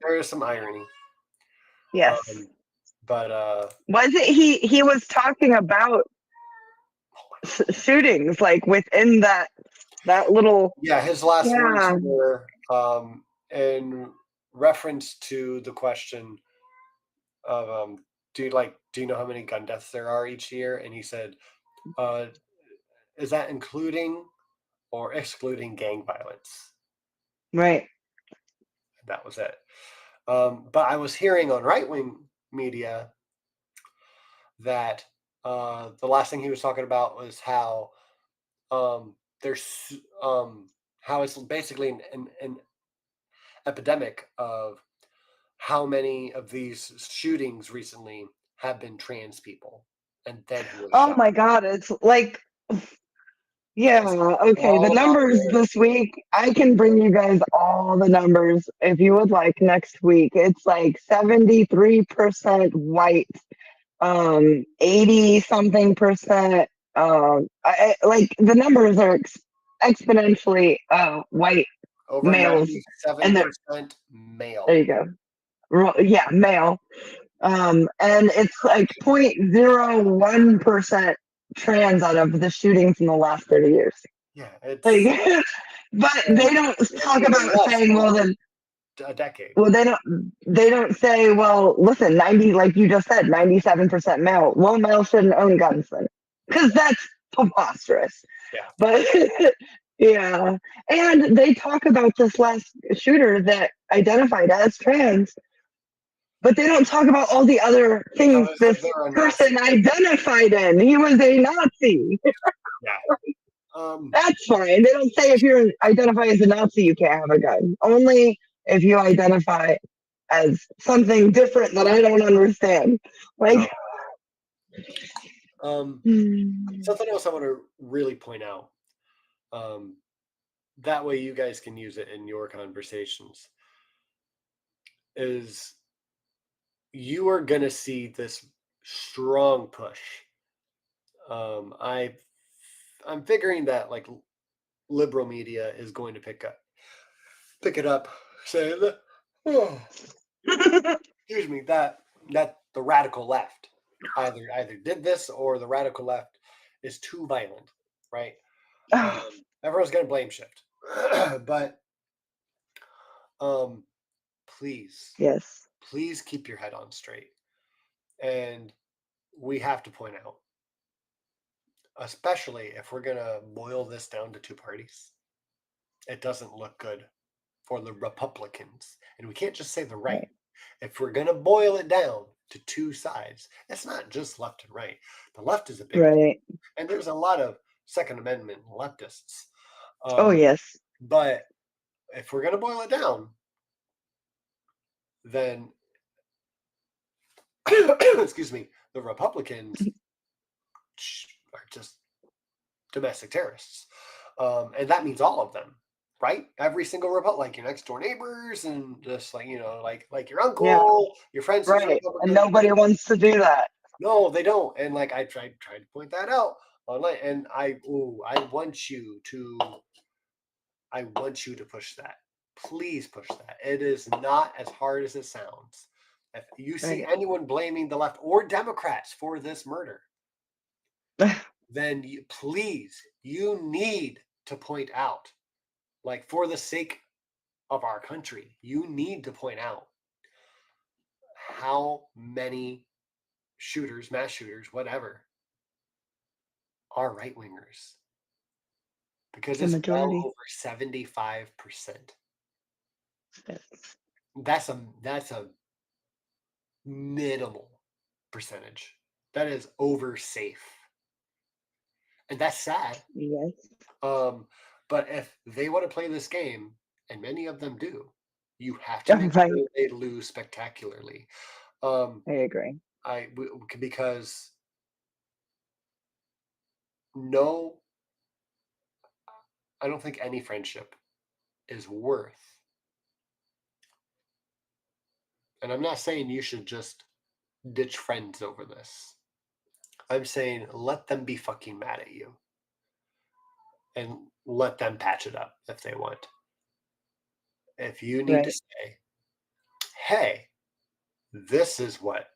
Speaker 1: There is some irony.
Speaker 2: Yes.
Speaker 1: But
Speaker 2: was it he was talking about shootings like within that little,
Speaker 1: yeah, his last words were in reference to the question of do you know how many gun deaths there are each year? And he said, is that including or excluding gang violence?
Speaker 2: Right.
Speaker 1: That was it. But I was hearing on right-wing media that the last thing he was talking about was how there's how it's basically an epidemic of how many of these shootings recently have been trans people and then who was shot.
Speaker 2: My God, it's like, yeah, okay. The numbers this week, I can bring you guys all the numbers if you would like next week. It's like 73% white, 80 something percent. Like the numbers are exponentially white
Speaker 1: Over
Speaker 2: males,
Speaker 1: 97% male.
Speaker 2: There you go. Yeah, male. And it's like 0.01% trans out of the shootings in the last 30 years.
Speaker 1: Yeah, it's
Speaker 2: but they don't talk about saying, well, then
Speaker 1: a decade.
Speaker 2: Well, they don't say, well, listen, 90, like you just said, 97% male. Well, male shouldn't own guns then, because that's preposterous.
Speaker 1: Yeah.
Speaker 2: But yeah, and they talk about this last shooter that identified as trans, but they don't talk about all the other things this person identified in. He was a Nazi.
Speaker 1: Yeah.
Speaker 2: That's fine. They don't say if you identify as a Nazi, you can't have a gun. Only if you identify as something different that I don't understand. Like,
Speaker 1: something else I want to really point out. That way you guys can use it in your conversations. Is you are gonna see this strong push. I'm figuring that like liberal media is going to pick up pick it up, saying that, excuse me, that the radical left either did this or the radical left is too violent, right? Everyone's gonna blame shift, but please,
Speaker 2: Yes.
Speaker 1: please keep your head on straight, and we have to point out, especially if we're gonna boil this down to two parties, it doesn't look good for the Republicans, and we can't just say the right. If we're gonna boil it down to two sides, it's not just left and right. The left is a big
Speaker 2: Right.
Speaker 1: and there's a lot of Second Amendment leftists.
Speaker 2: Oh yes.
Speaker 1: But if we're gonna boil it down, then excuse me, the Republicans are just domestic terrorists, and that means all of them, right? Every single Republican, like your next door neighbors, and just like like your uncle, your friends,
Speaker 2: right. And nobody wants to do that.
Speaker 1: No, they don't. And like I tried to point that out online, and I want you to push that. Please push that. It is not as hard as it sounds. If you see anyone blaming the left or Democrats for this murder, then you need to point out, like for the sake of our country, you need to point out how many shooters, mass shooters, whatever, are right wingers. Because
Speaker 2: the
Speaker 1: it's
Speaker 2: majority.
Speaker 1: well over 75%.
Speaker 2: Yes.
Speaker 1: That's a minimal percentage. That is over safe. And that's sad.
Speaker 2: Yes.
Speaker 1: But if they want to play this game, and many of them do, you have to make sure they lose spectacularly.
Speaker 2: I agree.
Speaker 1: Because I don't think any friendship is worth. And I'm not saying you should just ditch friends over this. I'm saying let them be fucking mad at you. And let them patch it up if they want. If you need to say, hey, this is where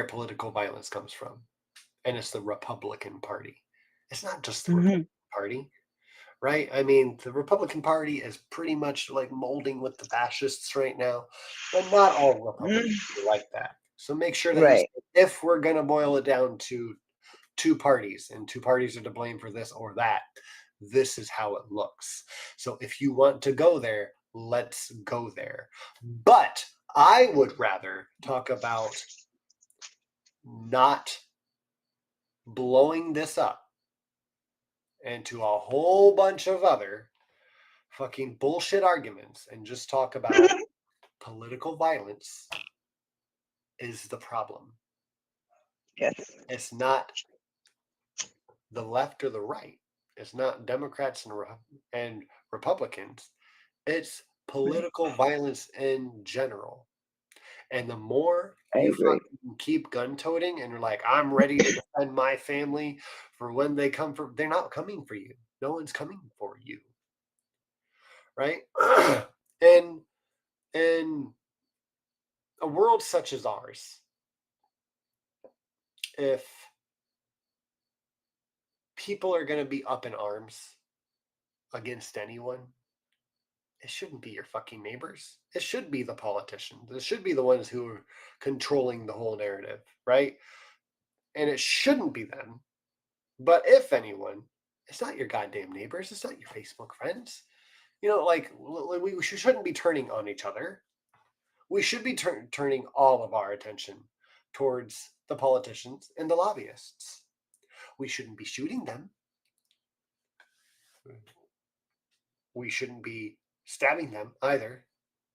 Speaker 1: political violence comes from. And it's the Republican Party. It's not just the Republican Party, right? I mean, the Republican Party is pretty much like molding with the fascists right now, but not all Republicans are like that. So make sure that if we're going to boil it down to two parties, and two parties are to blame for this or that, this is how it looks. So if you want to go there, let's go there. But I would rather talk about not blowing this up into a whole bunch of other fucking bullshit arguments and just talk about political violence is the problem.
Speaker 2: Yes.
Speaker 1: It's not the left or the right. It's not Democrats and Republicans. It's political violence in general. And the more you fucking keep gun-toting and you're like, I'm ready to defend my family for when they come for, they're not coming for you. No one's coming for you. Right? And in a world such as ours, if people are going to be up in arms against anyone, it shouldn't be your fucking neighbors. It should be the politicians. It should be the ones who are controlling the whole narrative, right? And it shouldn't be them. But if anyone, it's not your goddamn neighbors. It's not your Facebook friends. Like we shouldn't be turning on each other. We should be turning all of our attention towards the politicians and the lobbyists. We shouldn't be shooting them. We shouldn't be stabbing them either.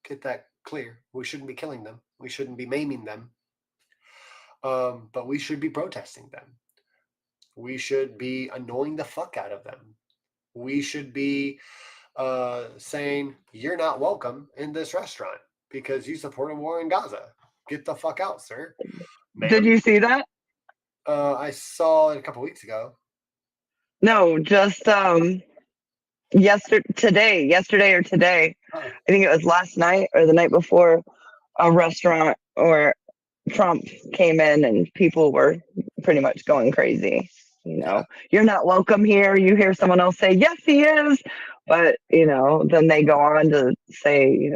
Speaker 1: Get that clear. We shouldn't be killing them. We shouldn't be maiming them. But we should be protesting them. We should be annoying the fuck out of them. We should be saying, you're not welcome in this restaurant because you support a war in Gaza. Get the fuck out, sir. Ma'am.
Speaker 2: Did you see that?
Speaker 1: I saw it a couple weeks ago.
Speaker 2: No, just yesterday or today,
Speaker 1: Oh,
Speaker 2: I think it was last night or the night before, a restaurant or Trump came in and people were pretty much going crazy.
Speaker 1: yeah.
Speaker 2: You're not welcome here. You hear someone else say, yes, he is. But, then they go on to say,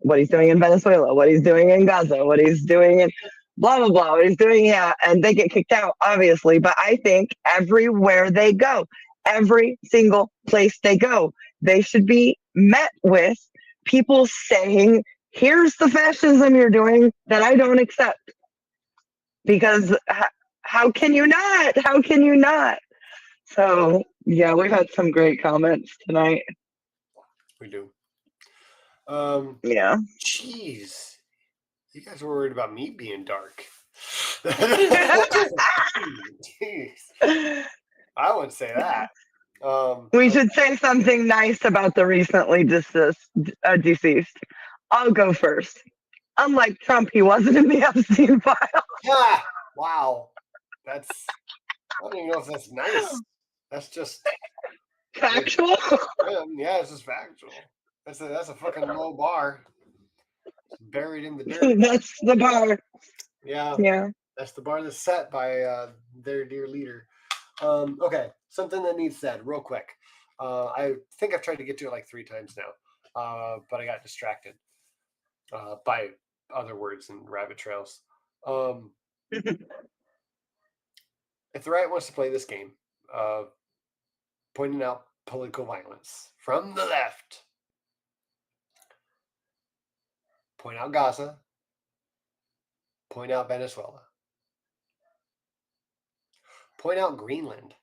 Speaker 2: what he's doing in Venezuela, what he's doing in Gaza, what he's doing in blah, blah, blah, what he's doing. Yeah. And they get kicked out, obviously. But I think everywhere they go, every single place they go, they should be met with people saying, here's the fascism you're doing that I don't accept. Because how can you not? How can you not? So, yeah, we've had some great comments tonight.
Speaker 1: We do.
Speaker 2: Yeah.
Speaker 1: Jeez. You guys were worried about me being dark. Jeez. I wouldn't say that.
Speaker 2: We should say something nice about the recently deceased. I'll go first. Unlike Trump, he wasn't in the Epstein file.
Speaker 1: Ah, wow. I don't even know if that's nice. That's just
Speaker 2: Factual.
Speaker 1: yeah, it's just factual. That's a fucking low bar. It's buried in the dirt.
Speaker 2: That's the bar.
Speaker 1: Yeah.
Speaker 2: Yeah.
Speaker 1: That's the bar that's set by their dear leader. Okay, something that needs said real quick. I think I've tried to get to it like 3 times now, but I got distracted by other words and rabbit trails. If the right wants to play this game, pointing out political violence from the left, point out Gaza, point out Venezuela, point out Greenland.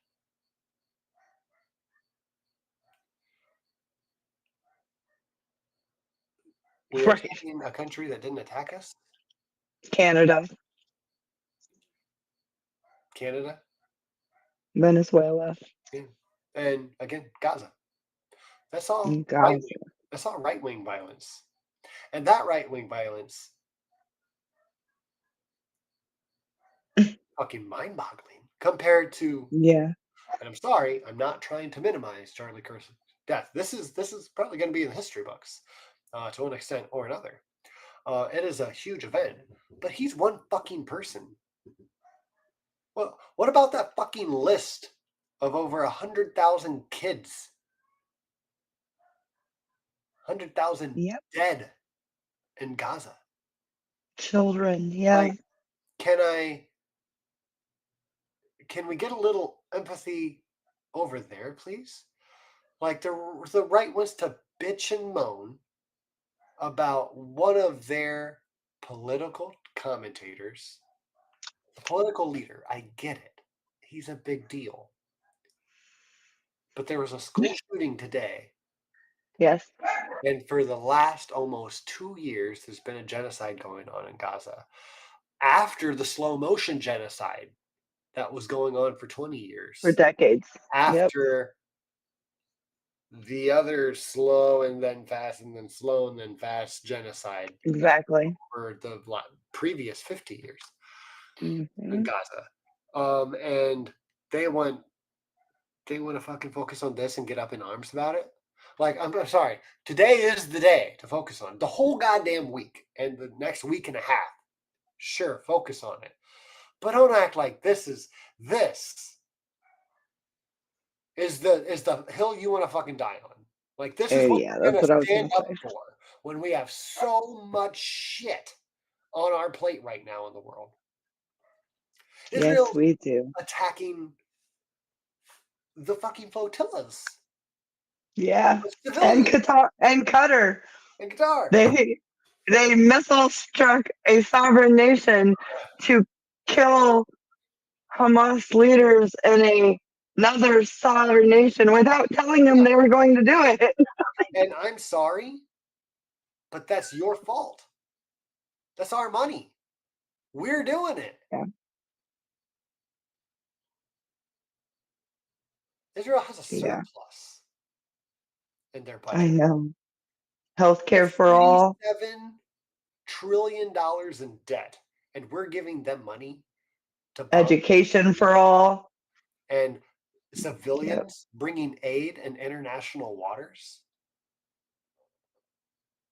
Speaker 1: We are taking a country that didn't attack us.
Speaker 2: Canada.
Speaker 1: Canada.
Speaker 2: Venezuela.
Speaker 1: Yeah. And again, Gaza. That's all
Speaker 2: Gaza.
Speaker 1: That's all right-wing violence. And that right-wing violence fucking mind-boggling compared to
Speaker 2: Yeah.
Speaker 1: and I'm sorry, I'm not trying to minimize Charlie Kirk's death. This is probably going to be in the history books to one extent or another. It is a huge event, but he's one fucking person. Well, what about that fucking list of over 100,000 kids? 100,000 dead in Gaza.
Speaker 2: Children, yeah.
Speaker 1: Like, can we get a little empathy over there, please? Like the right wants to bitch and moan about one of their political commentators, a political leader. I get it. He's a big deal. But there was a school shooting today.
Speaker 2: Yes.
Speaker 1: And for the last almost 2 years, there's been a genocide going on in Gaza. After the slow motion genocide that was going on for 20 years.
Speaker 2: For decades.
Speaker 1: After the other slow and then fast and then slow and then fast genocide.
Speaker 2: Exactly.
Speaker 1: For the previous 50 years
Speaker 2: in
Speaker 1: Gaza. And they want to fucking focus on this and get up in arms about it. Like, I'm sorry. Today is the day to focus on. The whole goddamn week and the next week and a half. Sure, focus on it. But don't act like this is the hill you want to fucking die on. Like, this is what we're going to stand up for when we have so much shit on our plate right now in the world. Israel
Speaker 2: yes, we do.
Speaker 1: Attacking the fucking flotillas.
Speaker 2: Yeah. And Qatar.
Speaker 1: And Qatar.
Speaker 2: They missile struck a sovereign nation to kill Hamas leaders in another sovereign nation without telling them they were going to do it.
Speaker 1: And I'm sorry, but that's your fault. That's our money. We're doing it.
Speaker 2: Yeah.
Speaker 1: Israel has a surplus in their budget.
Speaker 2: I know. Healthcare for all.
Speaker 1: $7 trillion in debt, and we're giving them money to
Speaker 2: education for all.
Speaker 1: And civilians bringing aid in international waters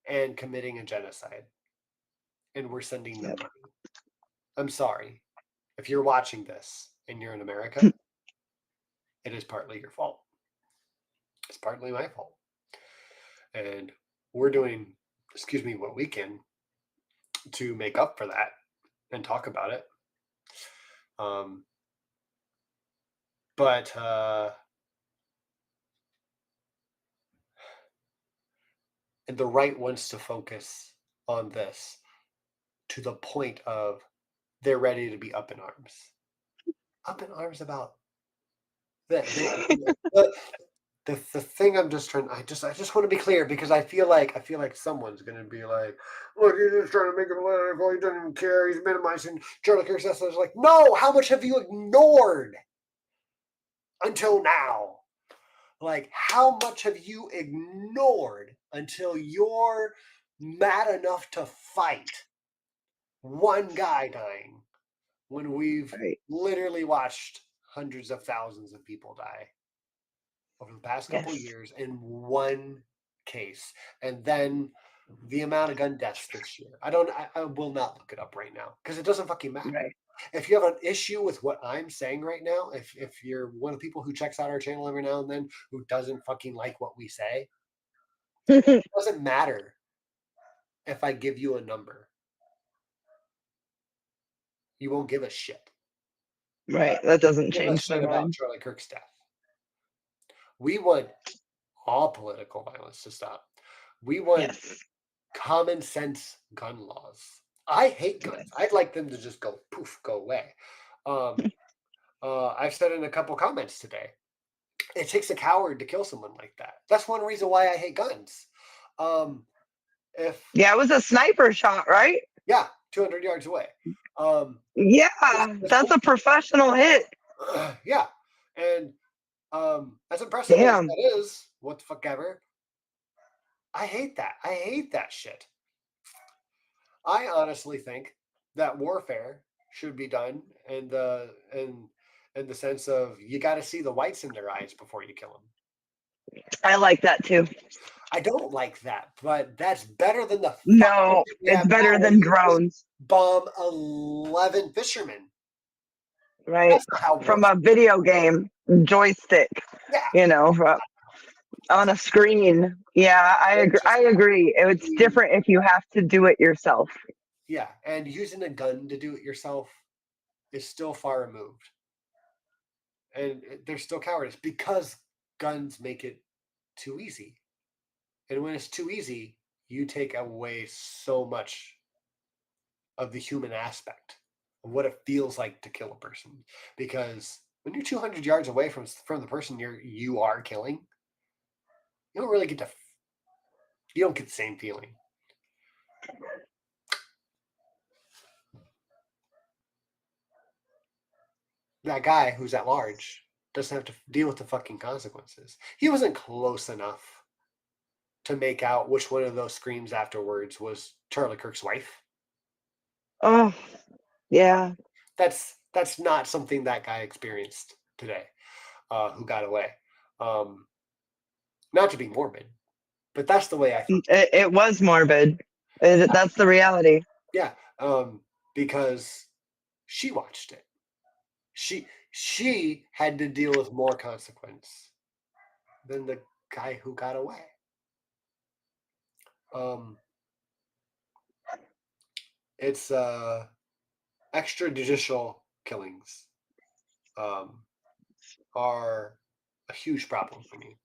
Speaker 1: and committing a genocide. And we're sending them money. I'm sorry. If you're watching this and you're in America, it is partly your fault. It's partly my fault. And we're doing, what we can to make up for that and talk about it. But and the right wants to focus on this to the point of they're ready to be up in arms. Up in arms about that. The thing I'm just trying. I just want to be clear because I feel like someone's gonna be like, look, he's just trying to make it political. He doesn't even care. He's minimizing Charlie Kirk's essence. Like, no, how much have you ignored until now? Like, how much have you ignored until you're mad enough to fight one guy dying when we've literally watched hundreds of thousands of people die over the past couple of years in one case? And then the amount of gun deaths this year. I will not look it up right now because it doesn't fucking matter.
Speaker 2: Right.
Speaker 1: If you have an issue with what I'm saying right now, if you're one of the people who checks out our channel every now and then who doesn't fucking like what we say, it doesn't matter if I give you a number. You won't give a shit.
Speaker 2: Right. That doesn't
Speaker 1: Give a
Speaker 2: change
Speaker 1: shit
Speaker 2: my
Speaker 1: about
Speaker 2: mind.
Speaker 1: Charlie Kirk's death. We want all political violence to stop. We want common sense gun laws. I hate guns. I'd like them to just go poof, go away. I've said in a couple comments today, it takes a coward to kill someone like that. That's one reason why I hate guns. It
Speaker 2: was a sniper shot, right?
Speaker 1: Yeah, 200 yards away.
Speaker 2: That's a professional hit.
Speaker 1: Yeah, and as impressive as that is, what the fuck ever. I hate that. I hate that shit. I honestly think that warfare should be done in the sense of you got to see the whites in their eyes before you kill them.
Speaker 2: I like that too.
Speaker 1: I don't like that, but that's better than the
Speaker 2: no. It's better than drones.
Speaker 1: Bomb 11 fishermen.
Speaker 2: Right, from a video game joystick.
Speaker 1: Yeah.
Speaker 2: On a screen. Yeah, I agree. It's different if you have to do it yourself.
Speaker 1: Yeah, and using a gun to do it yourself is still far removed. And they're still cowardice because guns make it too easy. And when it's too easy, you take away so much of the human aspect of what it feels like to kill a person. Because when you're 200 yards away from the person you are killing, you don't really get you don't get the same feeling. That guy who's at large doesn't have to deal with the fucking consequences. He wasn't close enough to make out which one of those screams afterwards was Charlie Kirk's wife.
Speaker 2: Oh, yeah.
Speaker 1: That's not something that guy experienced today, who got away. Not to be morbid, but that's the way I think.
Speaker 2: It was morbid. That's the reality.
Speaker 1: Yeah, because she watched it. She had to deal with more consequence than the guy who got away. It's extrajudicial killings are a huge problem for me.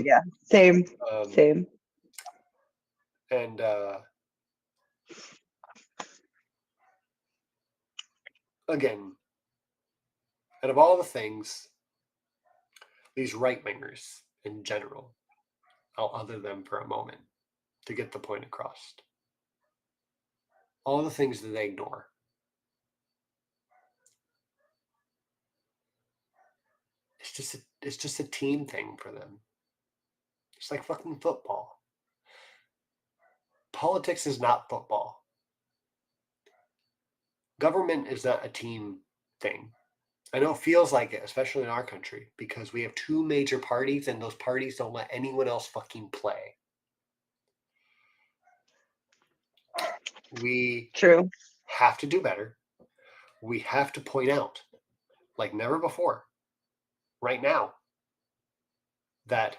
Speaker 2: Yeah, same.
Speaker 1: And again, out of all the things, these right-wingers in general, I'll other them for a moment to get the point across. All the things that they ignore. It's just a team thing for them. It's like fucking football. Politics is not football. Government is not a team thing. I know it feels like it, especially in our country, because we have two major parties and those parties don't let anyone else fucking play. We
Speaker 2: True.
Speaker 1: have to do better. We have to point out, like never before, right now, that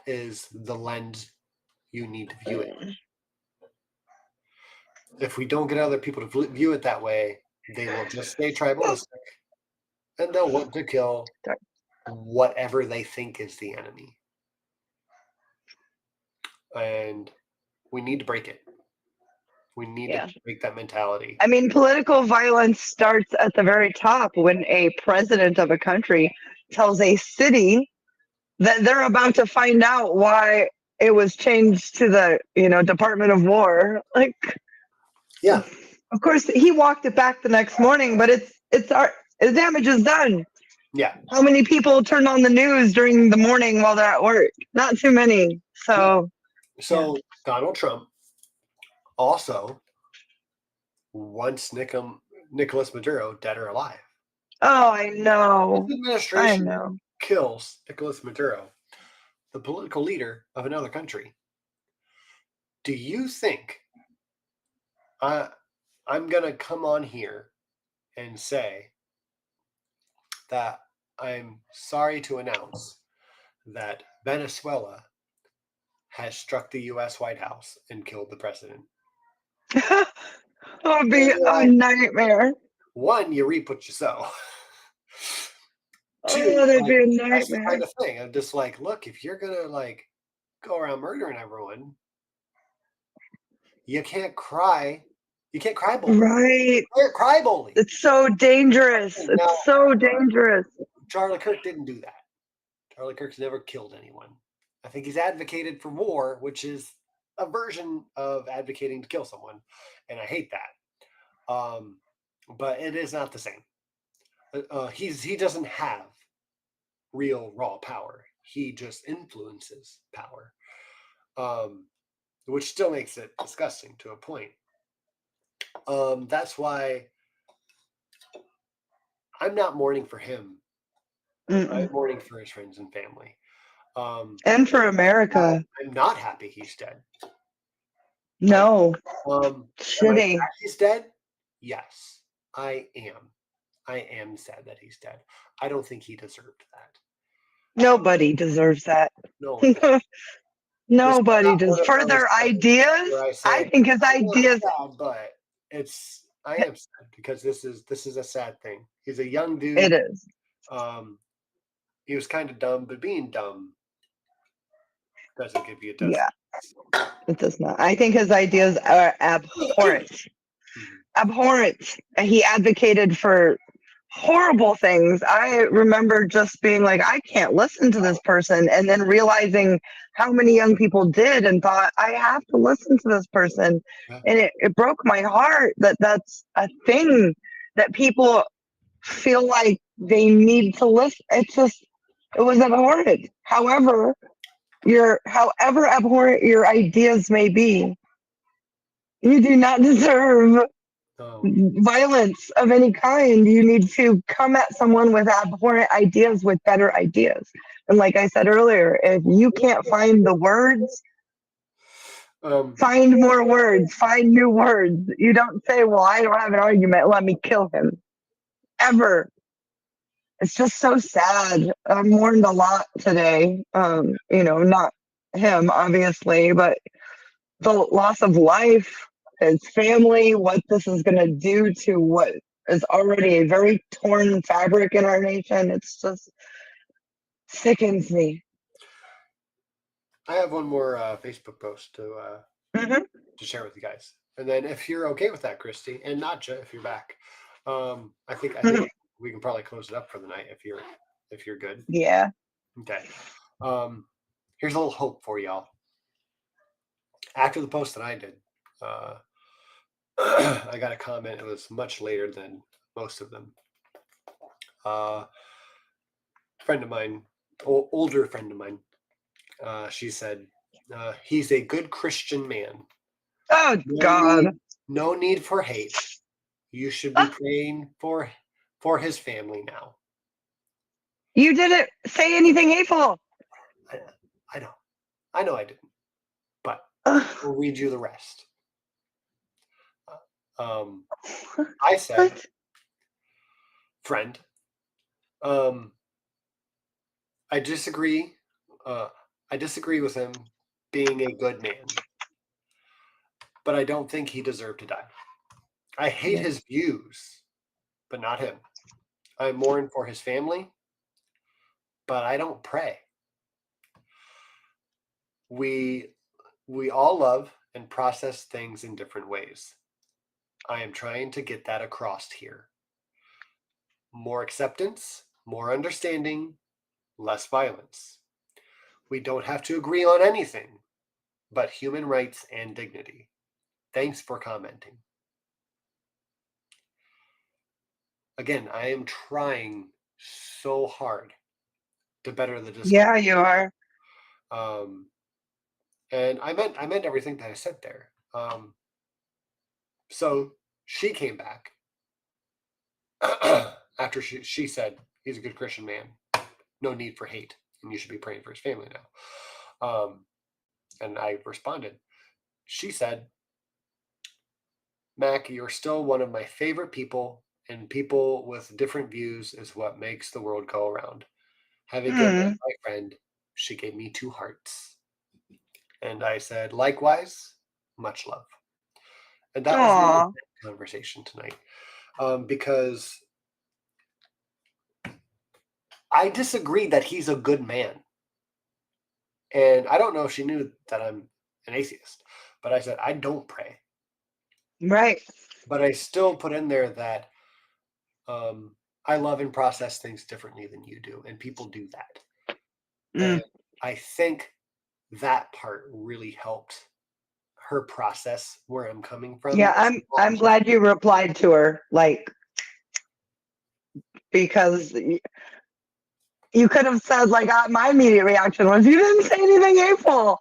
Speaker 1: is the lens you need to view it. If we don't get other people to view it that way, they will just stay tribalistic and they'll want to kill whatever they think is the enemy. And we need to break it. We need to break that mentality.
Speaker 2: I mean, political violence starts at the very top when a president of a country tells a city that they're about to find out why it was changed to the, Department of War. Like,
Speaker 1: yeah,
Speaker 2: of course, he walked it back the next morning, but the damage is done.
Speaker 1: Yeah.
Speaker 2: How many people turn on the news during the morning while they're at work? Not too many. So,
Speaker 1: Donald Trump also wants Nicolas Maduro dead or alive.
Speaker 2: Oh, I know.
Speaker 1: His administration kills Nicolas Maduro, the political leader of another country. Do you think I'm going to come on here and say that I'm sorry to announce that Venezuela has struck the U.S. White House and killed the president?
Speaker 2: It would be a nightmare.
Speaker 1: One, you reap what you sow. Two,
Speaker 2: that'd be a nightmare.
Speaker 1: That's the kind of thing. I'm just like, look, if you're gonna go around murdering everyone, you can't cry. You can't cry bully.
Speaker 2: Right.
Speaker 1: You can't cry bully.
Speaker 2: It's so dangerous. It's so dangerous.
Speaker 1: Charlie Kirk didn't do that. Charlie Kirk's never killed anyone. I think he's advocated for war, which is a version of advocating to kill someone, and I hate that. But it is not the same. He doesn't have real raw power. He just influences power, which still makes it disgusting to a point. That's why I'm not mourning for him. I'm mourning for his friends and family.
Speaker 2: And for America.
Speaker 1: I'm not happy he's dead.
Speaker 2: No.
Speaker 1: Shitty. He's dead? Yes, I am. I am sad that he's dead. I don't think he deserved that.
Speaker 2: Nobody deserves that.
Speaker 1: No.
Speaker 2: Nobody does. For their ideas, I think his ideas.
Speaker 1: Sad, but I am sad because this is a sad thing. He's a young dude.
Speaker 2: It is.
Speaker 1: He was kind of dumb, but being dumb doesn't give you a dozen.
Speaker 2: Yeah, it does not. I think his ideas are abhorrent. Abhorrent. He advocated for horrible things. I remember just being like, I can't listen to this person, and then realizing how many young people did and thought, I have to listen to this person. And it broke my heart that that's a thing that people feel like they need to listen. It was abhorrent. However abhorrent your ideas may be, you do not deserve violence of any kind. You need to come at someone with abhorrent ideas with better ideas. And like I said earlier, if you can't find the words, find more words, find new words. You don't say, well, I don't have an argument, let me kill him. Ever. It's just so sad. I mourned a lot today. Not him, obviously, but the loss of life, his family, what this is going to do to what is already a very torn fabric in our nation. It's just sickens me.
Speaker 1: I have one more Facebook post to share with you guys, and then if you're okay with that, Christy, and Nadja, if you're back, I think we can probably close it up for the night if you're good.
Speaker 2: Yeah.
Speaker 1: Okay. Here's a little hope for y'all. After the post that I did, I got a comment. It was much later than most of them. Friend of mine, older friend of mine, she said, he's a good Christian man.
Speaker 2: Oh, God.
Speaker 1: No need for hate. You should be praying for his family now.
Speaker 2: You didn't say anything hateful.
Speaker 1: I know. I know I didn't. But we'll read you the rest. I said,
Speaker 2: What?
Speaker 1: friend, I disagree. I disagree with him being a good man, but I don't think he deserved to die. I hate his views, but not him. I mourn for his family, but I don't pray. We all love and process things in different ways. I am trying to get that across here. More acceptance, more understanding, less violence. We don't have to agree on anything, but human rights and dignity. Thanks for commenting. Again, I am trying so hard to better the discourse.
Speaker 2: Yeah, you are.
Speaker 1: And I meant everything that I said there. So she came back after she said he's a good Christian man, no need for hate, and you should be praying for his family now. And I responded. She said, Mac, you're still one of my favorite people, and people with different views is what makes the world go around. Have a good night, my friend. She gave me 2 hearts. And I said, likewise, much love. And that was the end of the conversation tonight. Because I disagree that he's a good man. And I don't know if she knew that I'm an atheist, but I said, I don't pray.
Speaker 2: Right.
Speaker 1: But I still put in there that I love and process things differently than you do. And people do that. And I think that part really helped her process where I'm coming from.
Speaker 2: Yeah, I'm glad you replied to her, like, because you could have said, like, my immediate reaction was, you didn't say anything hateful.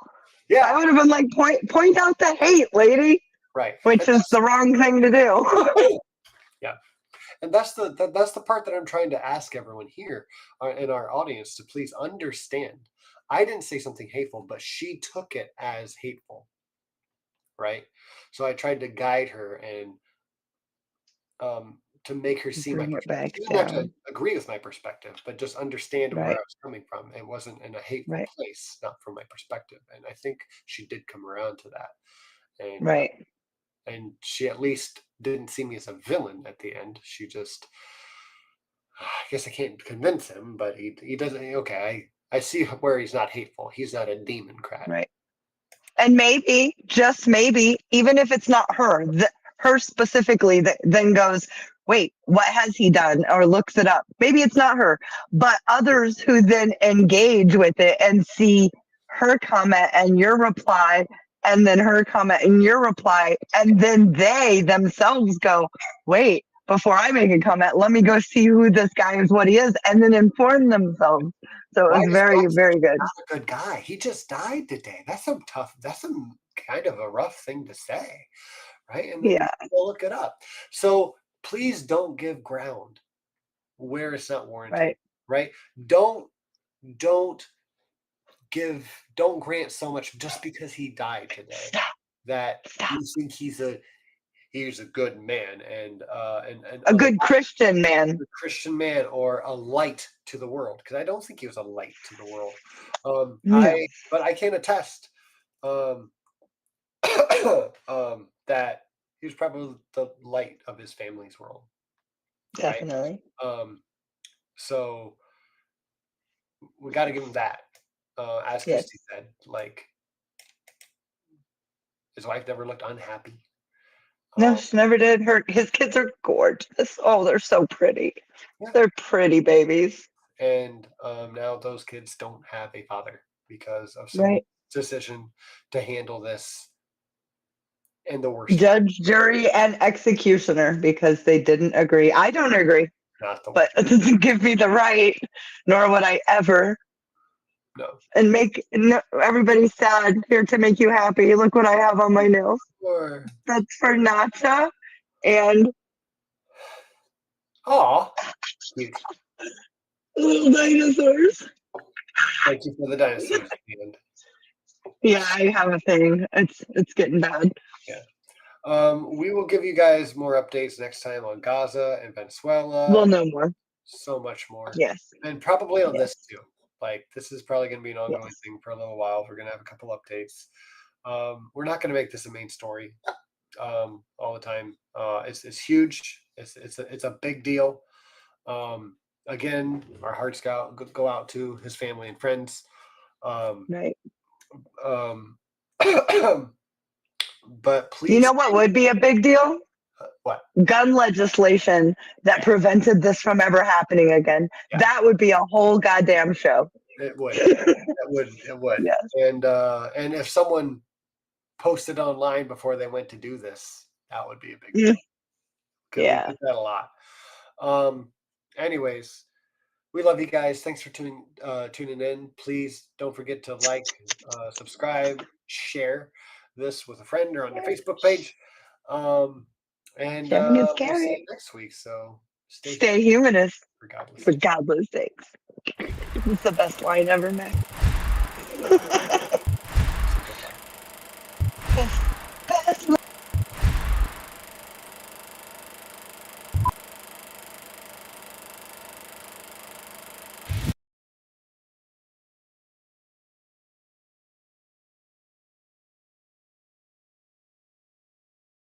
Speaker 1: Yeah,
Speaker 2: I would have been like, point out the hate, lady.
Speaker 1: Right.
Speaker 2: Which is the wrong thing to do.
Speaker 1: Yeah. And that's the part that I'm trying to ask everyone here in our audience to please understand. I didn't say something hateful, but she took it as hateful. Right. So I tried to guide her and to make her see my perspective. She didn't have to agree with my perspective, but just understand where I was coming from. It wasn't in a hateful place, not from my perspective. And I think she did come around to that. And and she at least didn't see me as a villain at the end. She just, I guess I can't convince him, but he doesn't. Okay, I see where he's not hateful. He's not a demon crab.
Speaker 2: Right. And maybe, just maybe, even if it's not her, her specifically, that then goes, wait, what has he done? Or looks it up. Maybe it's not her, but others who then engage with it and see her comment and your reply, and then her comment and your reply, and then they themselves go, wait, before I make a comment, let me go see who this guy is, what he is, and then inform themselves. So it was very, very good.
Speaker 1: Not a good guy. He just died today. That's some kind of a rough thing to say, right? And then we'll look it up. So please don't give ground where it's not warranted, right? Don't grant so much just because he died today that you think he's a good man and
Speaker 2: a good Christian man.
Speaker 1: A Christian man or a light to the world, because I don't think he was a light to the world. But I can attest that he was probably the light of his family's world.
Speaker 2: Definitely.
Speaker 1: Right? So we got to give him that. As Christy said, like, his wife never looked unhappy.
Speaker 2: No, she never did. His kids are gorgeous. Oh, they're so pretty. Yeah. They're pretty babies.
Speaker 1: And now those kids don't have a father because of some decision to handle this in the worst
Speaker 2: judge, jury, and executioner because they didn't agree. I don't agree. But it doesn't give me the right, nor would I ever.
Speaker 1: No.
Speaker 2: And make everybody sad here to make you happy. Look what I have on my nails.
Speaker 1: Sure.
Speaker 2: That's for Nacha and
Speaker 1: Aw, cute.
Speaker 2: Little dinosaurs.
Speaker 1: Thank you for the dinosaurs at the end.
Speaker 2: Yeah, I have a thing. It's getting bad.
Speaker 1: Yeah. We will give you guys more updates next time on Gaza and Venezuela.
Speaker 2: We'll know more.
Speaker 1: So much more.
Speaker 2: Yes.
Speaker 1: And probably on
Speaker 2: Yes.
Speaker 1: this too. Like, this is probably going to be an ongoing
Speaker 2: Yes.
Speaker 1: thing for a little while. We're going to have a couple updates. We're not going to make this a main story all the time. It's huge. It's a big deal. Again, our hearts go out to his family and friends.
Speaker 2: Right.
Speaker 1: But please,
Speaker 2: You know what would be a big deal?
Speaker 1: what?
Speaker 2: Gun legislation that prevented this from ever happening again.
Speaker 1: Yeah.
Speaker 2: That would be a whole goddamn show.
Speaker 1: It would. It would.
Speaker 2: Yes.
Speaker 1: And if someone posted online before they went to do this, that would be a big deal.
Speaker 2: Yeah.
Speaker 1: We get that a lot. Anyways, we love you guys. Thanks for tuning in. Please don't forget to like, subscribe, share this with a friend or on your Facebook page. And
Speaker 2: Sharing is
Speaker 1: we'll see
Speaker 2: caring.
Speaker 1: you next week. So
Speaker 2: Stay humanist
Speaker 1: for godless.
Speaker 2: for godless sakes. It's the best line ever made.
Speaker 1: Simple plan.
Speaker 2: Yes.